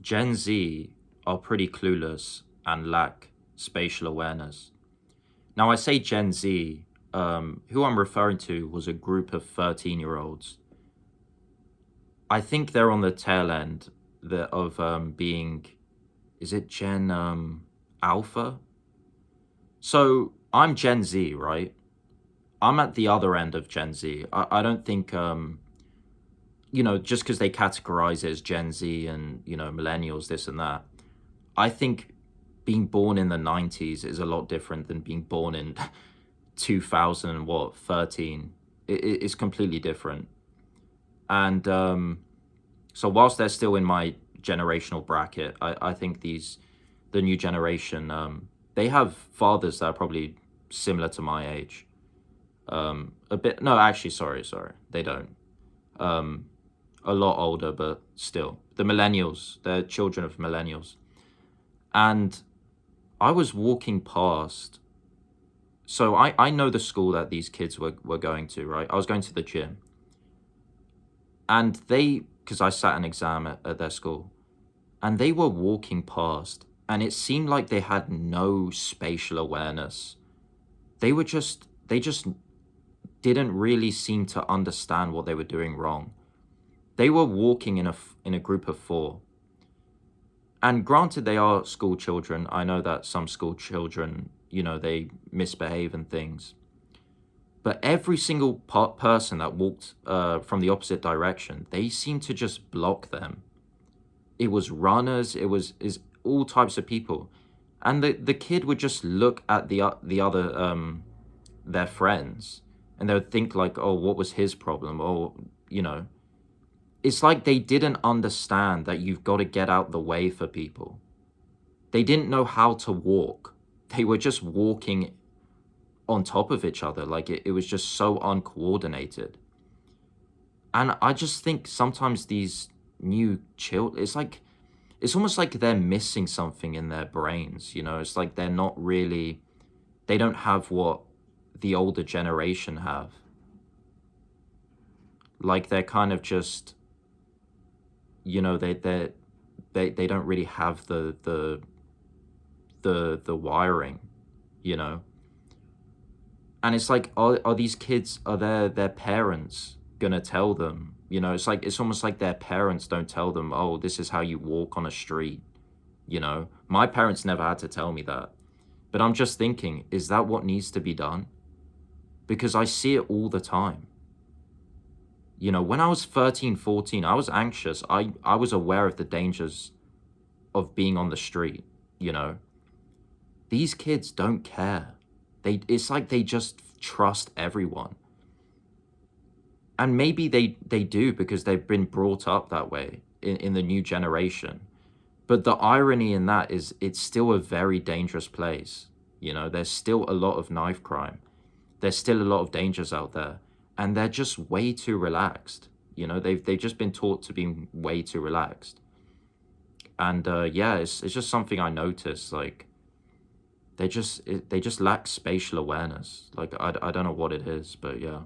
Gen Z are pretty clueless and lack spatial awareness. Now, I say Gen Z, who I'm referring to was a group of 13-year-olds. I think they're on the tail end of being, is it Gen Alpha? So I'm Gen Z, right? I'm at the other end of Gen Z. I don't think, just because they categorize it as Gen Z and, millennials, this and that, I think being born in the 90s is a lot different than being born in 2000 and what, 13. It's completely different. And so whilst they're still in my generational bracket, I think the new generation, they have fathers that are probably similar to my age. A bit, no, actually, sorry, they don't. Um, a lot older, but still. The millennials, they're children of millennials. And I was walking past, so I know the school that these kids were going to, right? I was going to the gym. And because I sat an exam at their school, and they were walking past, and it seemed like they had no spatial awareness. They just didn't really seem to understand what they were doing wrong. They were walking in a group of four. And granted, they are school children. I know that some school children, they misbehave and things. But every single person that walked from the opposite direction, they seemed to just block them. It was runners, is all types of people. And the kid would just look at the other their friends, and they would think like, oh, what was his problem? Or, it's like they didn't understand that you've got to get out the way for people. They didn't know how to walk. They were just walking on top of each other. Like it was just so uncoordinated. And I just think sometimes these new children, it's almost like they're missing something in their brains. It's like they don't have what the older generation have. Like they're kind of just, they don't really have the wiring, you know. And it's like, are these kids, are their parents gonna tell them? It's almost like their parents don't tell them, oh, this is how you walk on a street. My parents never had to tell me that. But I'm just thinking, is that what needs to be done? Because I see it all the time. When I was 13, 14, I was anxious. I was aware of the dangers of being on the street, These kids don't care. It's like they just trust everyone. And maybe they do because they've been brought up that way in the new generation. But the irony in that is it's still a very dangerous place. There's still a lot of knife crime. There's still a lot of dangers out there. And they're just way too relaxed. They've just been taught to be way too relaxed. And yeah, it's just something I noticed. Like they just lack spatial awareness. Like I don't know what it is, but yeah.